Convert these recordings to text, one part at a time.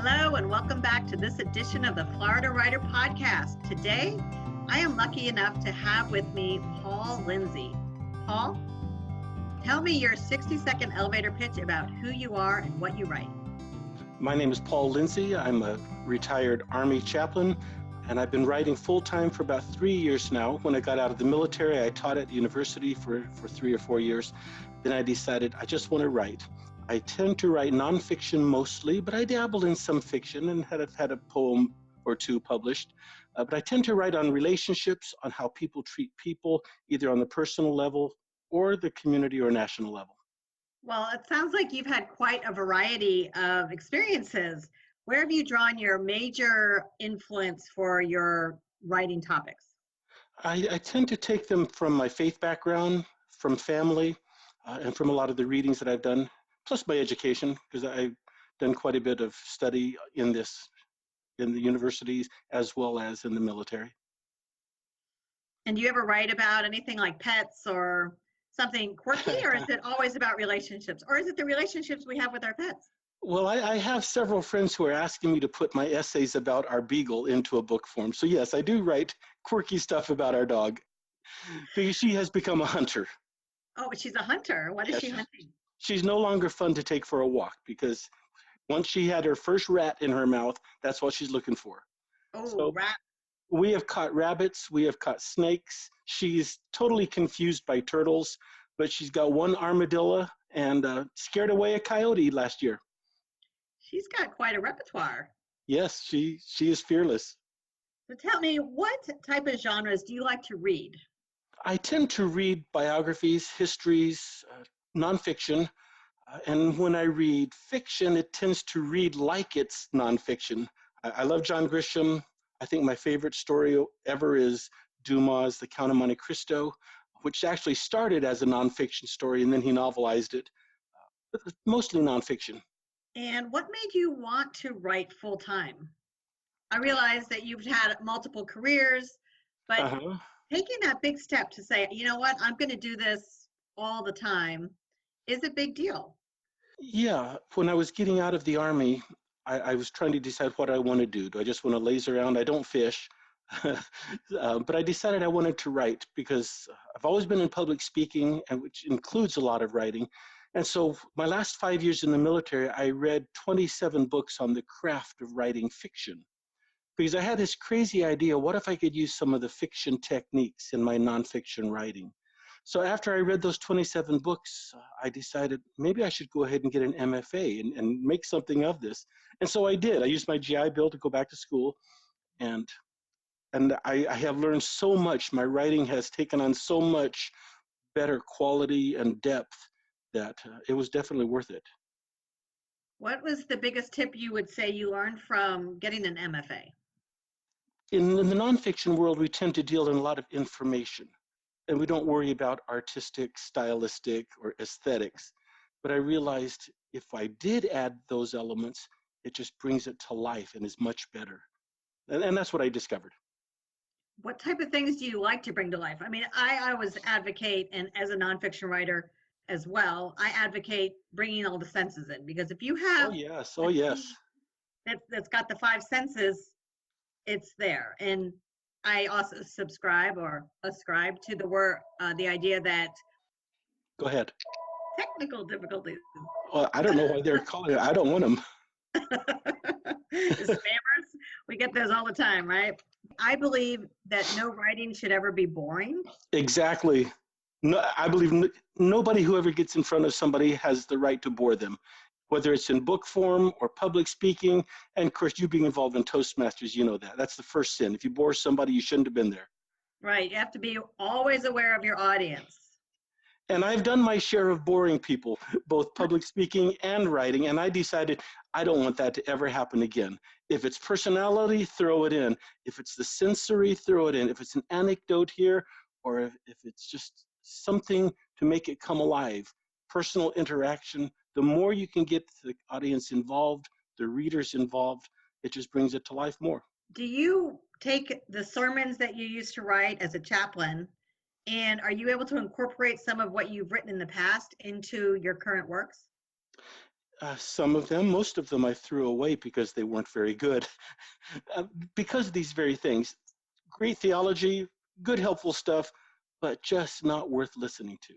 Hello, and welcome back to this edition of the Florida Writer Podcast. Today, I am lucky enough to have with me Paul Linzey. Paul, tell me your 60-second elevator pitch about who you are and what you write. My name is Paul Linzey. I'm a retired Army chaplain, and I've been writing full-time for about 3 years now. When I got out of the military, I taught at university for 3 or 4 years. Then I decided I just want to write. I tend to write nonfiction mostly, but I dabble in some fiction and have had a poem or two published. But I tend to write on relationships, on how people treat people, either on the personal level or the community or national level. Well, it sounds like you've had quite a variety of experiences. Where have you drawn your major influence for your writing topics? I tend to take them from my faith background, from family, and from a lot of the readings that I've done, plus my education, because I've done quite a bit of study in the universities as well as in the military. And do you ever write about anything like pets or something quirky, or is it always about relationships? Or is it the relationships we have with our pets? Well, I have several friends who are asking me to put my essays about our beagle into a book form. So yes, I do write quirky stuff about our dog, because she has become a hunter. Oh, but she's a hunter. What is she hunting? She's no longer fun to take for a walk, because once she had her first rat in her mouth, that's what she's looking for. Oh, So rat. we have caught rabbits, we have caught snakes. She's totally confused by turtles, but she's got one armadillo and scared away a coyote last year. She's got quite a repertoire. Yes, she is fearless. So tell me, what type of genres do you like to read? I tend to read biographies, histories, nonfiction, and when I read fiction, it tends to read like it's nonfiction. I love John Grisham. I think my favorite story ever is Dumas' The Count of Monte Cristo, which actually started as a nonfiction story and then he novelized it, but mostly nonfiction. And what made you want to write full time? I realize that you've had multiple careers, but taking that big step to say, you know what, I'm going to do this all the time is a big deal. Yeah, when I was getting out of the Army, I was trying to decide what I want to do. Do I just want to laze around? I don't fish. But I decided I wanted to write because I've always been in public speaking, and which includes a lot of writing. And so my last 5 years in the military, I read 27 books on the craft of writing fiction. Because I had this crazy idea, what if I could use some of the fiction techniques in my nonfiction writing? So after I read those 27 books, I decided maybe I should go ahead and get an MFA and make something of this. And so I did. I used my GI Bill to go back to school, and I have learned so much. My writing has taken on so much better quality and depth that it was definitely worth it. What was the biggest tip you would say you learned from getting an MFA? In the nonfiction world, we tend to deal in a lot of information, and we don't worry about artistic, stylistic, or aesthetics. But I realized if I did add those elements, it just brings it to life and is much better. And that's what I discovered. What type of things do you like to bring to life? I mean, I always advocate, and as a nonfiction writer as well, I advocate bringing all the senses in, because if you have oh yes, that's got the five senses, it's there. And I also subscribe or ascribe to the idea that go ahead. Technical difficulties. Well, I don't know why they're calling it. I don't want them. Spammers, we get those all the time, right? I believe that no writing should ever be boring. Exactly. No, I believe nobody who ever gets in front of somebody has the right to bore them, whether it's in book form or public speaking. And of course, you being involved in Toastmasters, you know that. That's the first sin. If you bore somebody, you shouldn't have been there. Right. You have to be always aware of your audience. And I've done my share of boring people, both public speaking and writing, and I decided I don't want that to ever happen again. If it's personality, throw it in. If it's the sensory, throw it in. If it's an anecdote here, or if it's just something to make it come alive, personal interaction, the more you can get the audience involved, the readers involved, it just brings it to life more. Do you take the sermons that you used to write as a chaplain, and are you able to incorporate some of what you've written in the past into your current works? Some of them, most of them I threw away because they weren't very good. Because of these very things. Great theology, good helpful stuff, but just not worth listening to.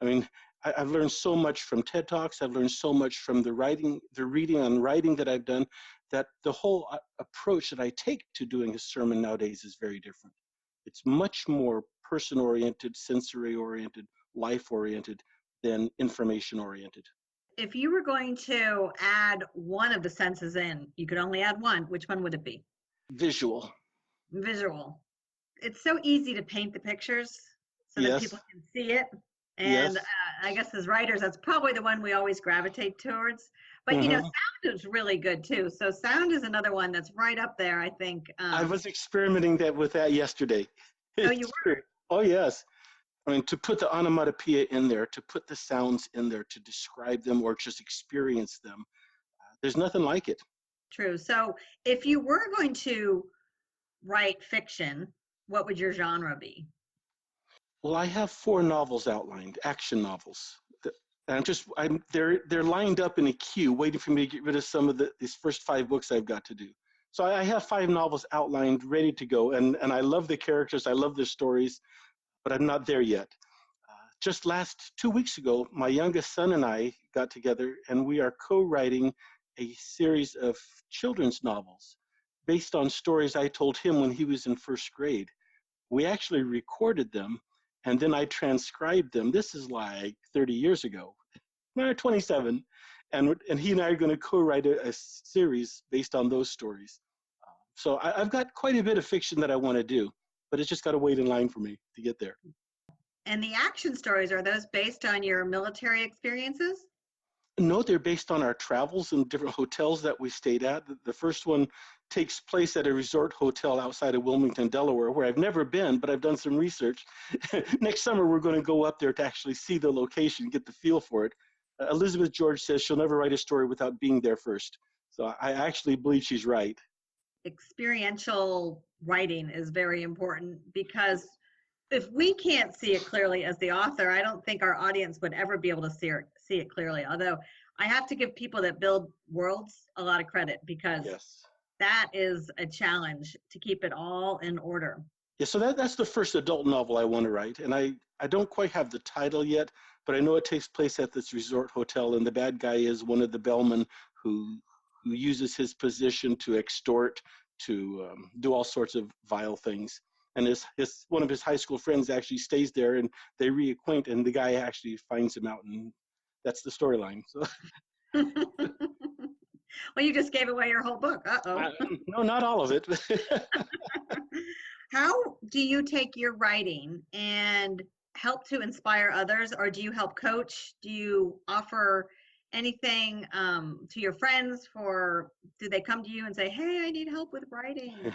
I mean, I've learned so much from TED Talks. I've learned so much from the reading on writing that I've done, that the whole approach that I take to doing a sermon nowadays is very different. It's much more person-oriented, sensory-oriented, life-oriented than information-oriented. If you were going to add one of the senses in, you could only add one, which one would it be? Visual. Visual. It's so easy to paint the pictures so that Yes. people can see it. Yes. And I guess as writers, that's probably the one we always gravitate towards. But Mm-hmm. sound is really good too. So sound is another one that's right up there, I think. I was experimenting with that yesterday. Oh, you It's were? true. Oh, yes. I mean, to put the onomatopoeia in there, to put the sounds in there, to describe them or just experience them, there's nothing like it. True. So if you were going to write fiction, what would your genre be? Well, I have 4 novels outlined, action novels. And they're lined up in a queue, waiting for me to get rid of some of these first 5 books I've got to do. So I have 5 novels outlined, ready to go, and I love the characters, I love their stories, but I'm not there yet. Just last 2 weeks ago, my youngest son and I got together, and we are co-writing a series of children's novels based on stories I told him when he was in first grade. We actually recorded them, and then I transcribed them. This is like 30 years ago, 27, and he and I are going to co-write a series based on those stories. So I've got quite a bit of fiction that I want to do, but it's just got to wait in line for me to get there. And the action stories, are those based on your military experiences? No, they're based on our travels and different hotels that we stayed at. The first one takes place at a resort hotel outside of Wilmington, Delaware, where I've never been, but I've done some research. Next summer, we're going to go up there to actually see the location, get the feel for it. Elizabeth George says she'll never write a story without being there first. So I actually believe she's right. Experiential writing is very important because if we can't see it clearly as the author, I don't think our audience would ever be able to see it clearly. Although I have to give people that build worlds a lot of credit because Yes. that is a challenge to keep it all in order. Yeah, so that's the first adult novel I want to write. And I don't quite have the title yet, but I know it takes place at this resort hotel, and the bad guy is one of the bellmen who uses his position to extort, to do all sorts of vile things. And his one of his high school friends actually stays there, and they reacquaint, and the guy actually finds him out, and that's the storyline. So Well, you just gave away your whole book. Uh-oh. no, not all of it. How do you take your writing and help to inspire others, or do you help coach? Do you offer anything to your friends? Do they come to you and say, "Hey, I need help with writing"?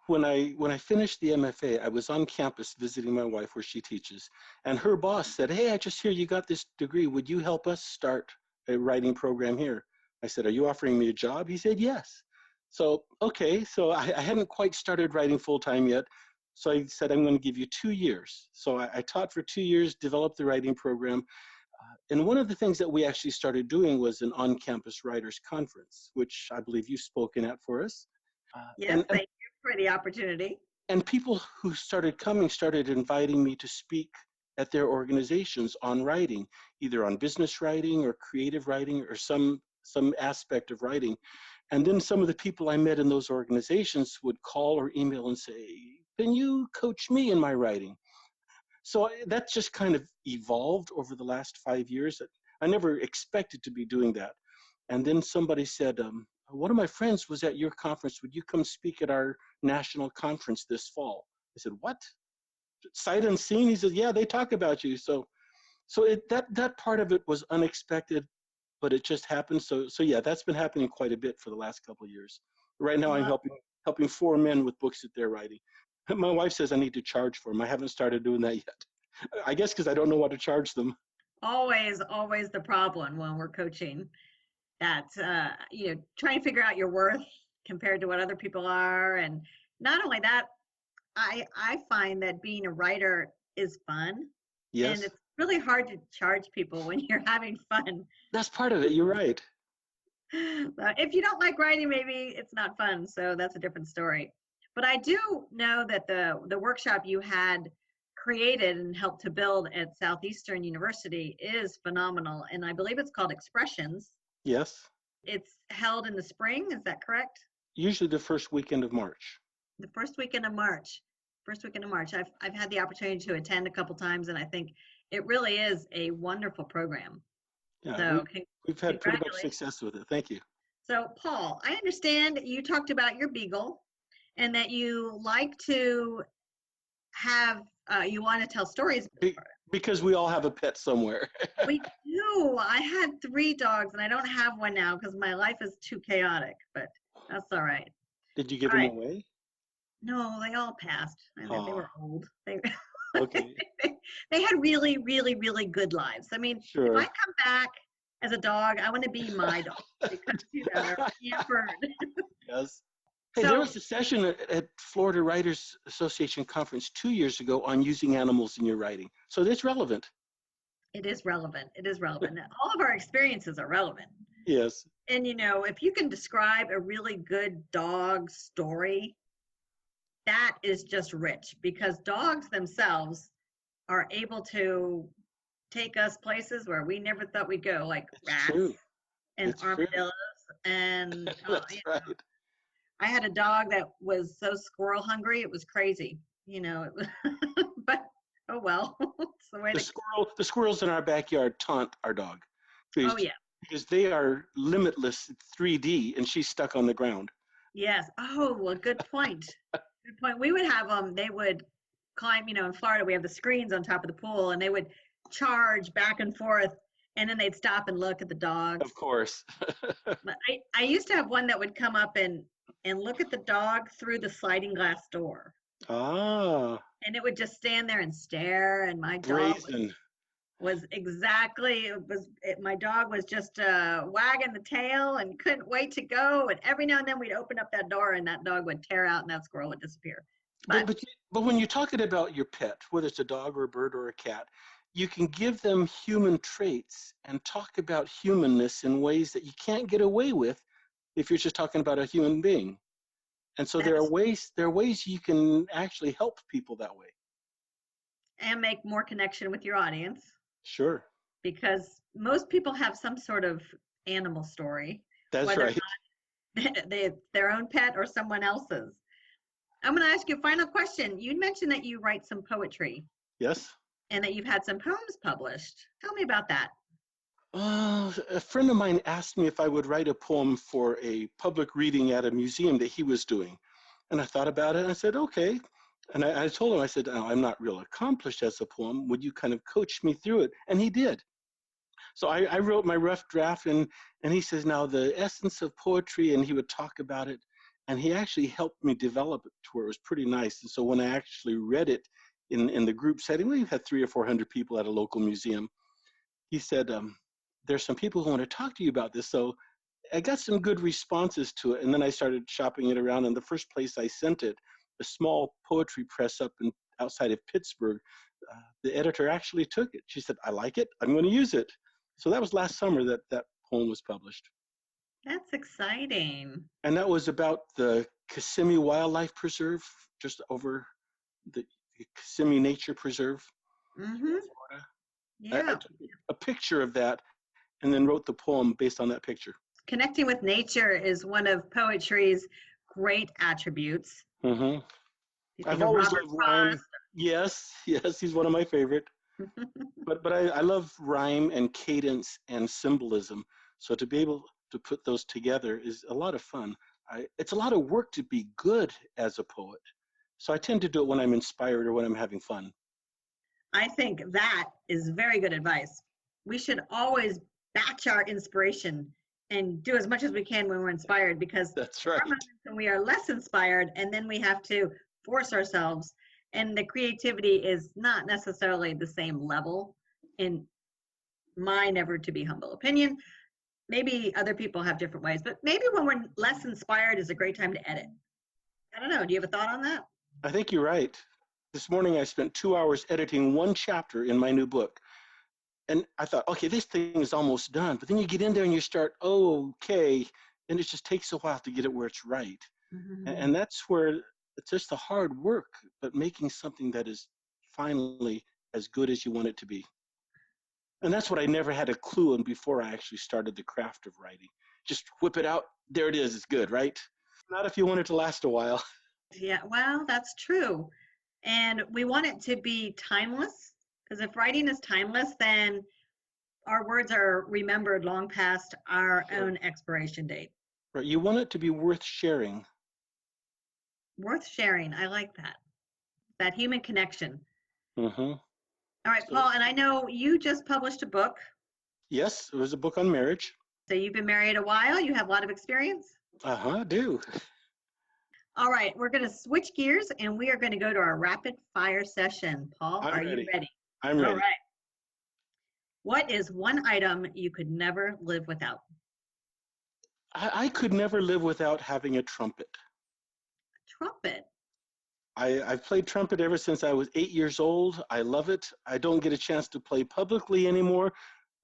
When I finished the MFA, I was on campus visiting my wife where she teaches, and her boss said, "Hey, I just hear you got this degree. Would you help us start a writing program here?" I said, "Are you offering me a job?" He said, "Yes." So, okay, so I hadn't quite started writing full-time yet. So I said, "I'm going to give you 2 years." So I taught for 2 years, developed the writing program. And one of the things that we actually started doing was an on-campus writers conference, which I believe you've spoken at for us. Yes, thank you for the opportunity. And people who started coming started inviting me to speak at their organizations on writing, either on business writing or creative writing or some aspect of writing. And then some of the people I met in those organizations would call or email and say, "Can you coach me in my writing?" So that just kind of evolved over the last 5 years. I never expected to be doing that. And then somebody said, "One of my friends was at your conference. Would you come speak at our national conference this fall?" I said, "What? Sight unseen?" He said, "Yeah, they talk about you." So that part of it was unexpected, but it just happened. So yeah, that's been happening quite a bit for the last couple of years. Right now, I'm Well, helping 4 men with books that they're writing. My wife says I need to charge for them. I haven't started doing that yet. I guess because I don't know what to charge them. always the problem when we're coaching. That trying to figure out your worth compared to what other people are, and not only that, I find that being a writer is fun, and Yes, it's really hard to charge people when you're having fun. that's part of it. You're right. If you don't like writing, maybe it's not fun. So that's a different story. But I do know that the workshop you had created and helped to build at Southeastern University is phenomenal. And I believe it's called Expressions. Yes. It's held in the spring. Is that correct? Usually the first weekend of March. The first weekend of March. First weekend of March. I've had the opportunity to attend a couple times, and I think it really is a wonderful program. Yeah, So we've had pretty much congratulations. success with it. Thank you. So Paul, I understand you talked about your beagle and that you like to have you want to tell stories. Because we all have a pet somewhere. We do. I had 3 dogs and I don't have one now because my life is too chaotic, but that's all right. Did you give All them right. away? No, they all passed. They were old. Okay. They had really, really, really good lives. I mean, if I Sure. come back as a dog, I want to be my dog because, they're pampered. Yes. Hey, there So was a session at Florida Writers Association conference 2 years ago on using animals in your writing. So it's relevant. it is relevant. It is relevant. All of our experiences are relevant. Yes. And, if you can describe a really good dog story, that is just rich because dogs themselves are able to take us places where we never thought we'd go, like It's rats true. and It's true. armadillos. And That's right. I had a dog that was so squirrel hungry, it was crazy. It was, but oh well, it's the way The squirrels in our backyard taunt our dog oh because, yeah, because they are limitless 3D and she's stuck on the ground. yes. Oh well, good point. Good point. We would have them. They would climb. In Florida, we have the screens on top of the pool, and they would charge back and forth, and then they'd stop and look at the dogs. Of course. But I used to have one that would come up and look at the dog through the sliding glass door. Ah, And it would just stand there and stare. And my dog brazen. was exactly, my dog was just wagging the tail and couldn't wait to go. And every now and then we'd open up that door and that dog would tear out and that squirrel would disappear. But, But but, but when you're talking about your pet, whether it's a dog or a bird or a cat, you can give them human traits and talk about humanness in ways that you can't get away with if you're just talking about a human being. And so that's, there are ways you can actually help people that way. and make more connection with your audience Sure. because most people have some sort of animal story, That's whether or right. not their own pet or someone else's. I'm going to ask you a final question. You mentioned that you write some poetry Yes. and that you've had some poems published. Tell me about that. A friend of mine asked me if I would write a poem for a public reading at a museum that he was doing. And I thought about it and I said, okay. And I told him, I said, oh, I'm not real accomplished as a poem. Would you kind of coach me through it? And he did. So I wrote my rough draft and he says, now the essence of poetry, and he would talk about it. And he actually helped me develop it to where it was pretty nice. And so when I actually read it in the group setting, we had 300 or 400 people at a local museum. He said, there's some people who want to talk to you about this. So I got some good responses to it. And then I started shopping it around. And the first place I sent it, a small poetry press up outside of Pittsburgh, the editor actually took it. She said, I like it. I'm going to use it. So that was last summer that poem was published. That's exciting. And that was about the Kissimmee Wildlife Preserve, just over the Kissimmee Nature Preserve. Mm-hmm. Florida. I Yeah. took a picture of that and then wrote the poem based on that picture. Connecting with nature is one of poetry's great attributes. Mm-hmm. You think I've of always Robert loved rhyme. Yes, he's one of my favorite. Frost. But I love rhyme and cadence and symbolism. So to be able to put those together is a lot of fun. It's a lot of work to be good as a poet. So I tend to do it when I'm inspired or when I'm having fun. I think that is very good advice. We should always batch our inspiration and do as much as we can when we're inspired because That's there right. are moments when we are less inspired and then we have to force ourselves and the creativity is not necessarily the same level in my never to be humble opinion. Maybe other people have different ways, but maybe when we're less inspired is a great time to edit. I don't know. Do you have a thought on that? I think you're right. This morning I spent 2 hours editing one chapter in my new book. And I thought, okay, this thing is almost done. But then you get in there and you start, oh, okay. And it just takes a while to get it where it's right. Mm-hmm. And that's where it's just the hard work, but making something that is finally as good as you want it to be. And that's what I never had a clue on before I actually started the craft of writing. Just whip it out. There it is. It's good, right? Not if you want it to last a while. Yeah, well, that's true. And we want it to be timeless, because if writing is timeless, then our words are remembered long past our Sure. own expiration date. Right. You want it to be worth sharing. Worth sharing. I like that. That human connection. Mm-hmm. All right, So, Paul, and I know you just published a book. yes, it was a book on marriage. So you've been married a while. You have a lot of experience. I do. All right, we're going to switch gears and we are going to go to our rapid fire session. Paul, I'm are you ready. ready? I'm All ready. right. What is one item you could never live without? I could never live without having a trumpet. Trumpet. I've played trumpet ever since I was 8 years old. I love it. I don't get a chance to play publicly anymore,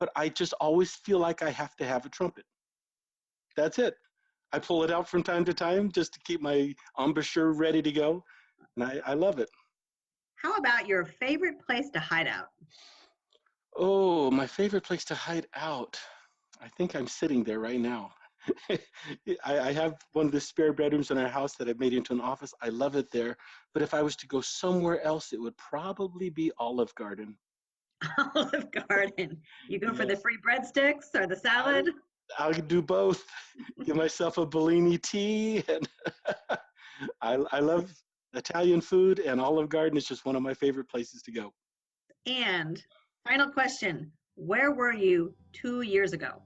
but I just always feel like I have to have a trumpet. That's it. I pull it out from time to time just to keep my embouchure ready to go, and I love it. How about your favorite place to hide out? Oh, my favorite place to hide out. I think I'm sitting there right now. I have one of the spare bedrooms in our house that I've made into an office. I love it there. But if I was to go somewhere else, it would probably be Olive Garden. Olive Garden. You go for the Yes, free breadsticks or the salad? I'll do both. Give myself a Bellini tea. And I love Italian food, and Olive Garden is just one of my favorite places to go. And final question, where were you 2 years ago?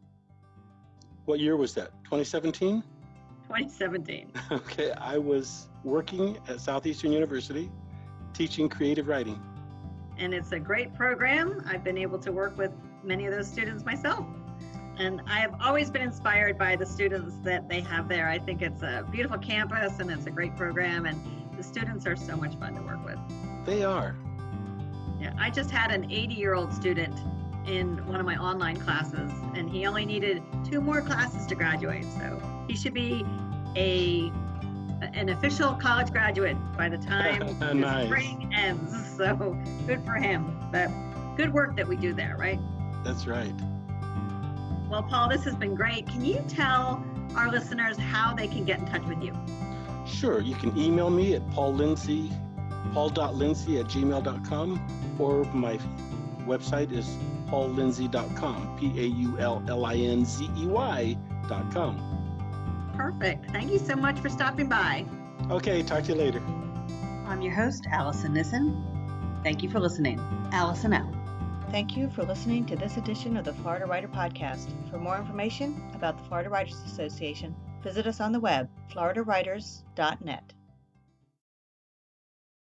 What year was that? 2017? 2017. Okay, I was working at Southeastern University teaching creative writing. And it's a great program. I've been able to work with many of those students myself. And I have always been inspired by the students that they have there. I think it's a beautiful campus and it's a great program, and the students are so much fun to work with. They are. Yeah, I just had an 80-year-old student in one of my online classes, and he only needed 2 more classes to graduate. So he should be an official college graduate by the time Nice. the spring ends. So good for him. But good work that we do there, right? That's right. Well, Paul, this has been great. Can you tell our listeners how they can get in touch with you? Sure, you can email me at paul.linzey@gmail.com, or my website is paullinzey.com, PAULLINZEY.com. Perfect. Thank you so much for stopping by. Okay, talk to you later. I'm your host, Allison Nissen. Thank you for listening. Allison out. Thank you for listening to this edition of the Florida Writer Podcast. For more information about the Florida Writers Association, visit us on the web, floridawriters.net.